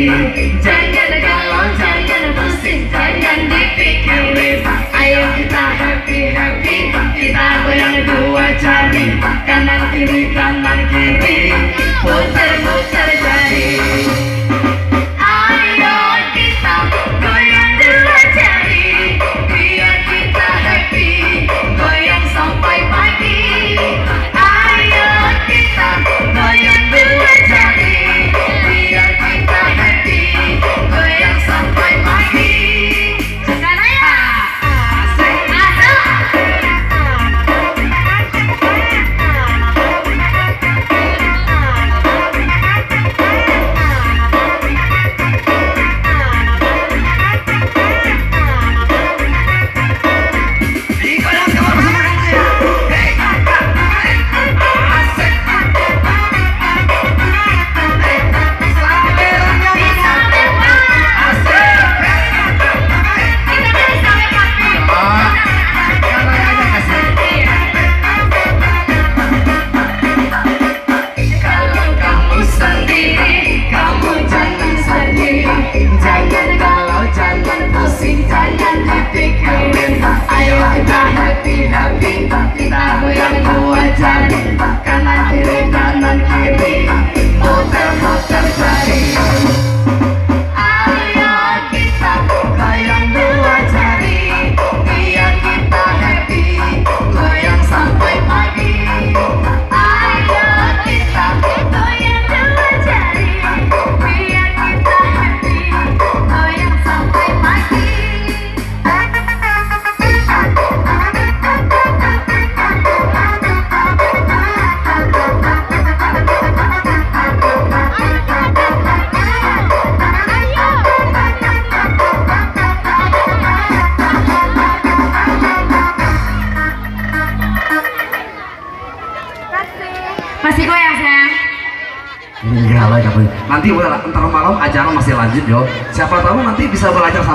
Jangan galau, jangan pusing, jangan dipikirin. Ayo kita happy-happy, kita goyang dua jari, kanan kiri putar-putar jari. Ayo kita goyang dua jari, biar kita happy, goyang sampai pagi. Ayo kita goyang dua jari, biar kita happy, goyang sampai pagi. Sekarang ya, asik masuk. Kita goyang dua jari, kanan kiri, putar-putar jari. Ayo kita goyang dua jari, biar kita happy, goyang sampai pagi. Ayo kita goyang dua jari, biar kita happy, goyang sampai pagi. Masih goyang sayang? Enggak lah kamu. Nanti ntar malam acara masih lanjut yo. Siapa tahu nanti bisa belajar sama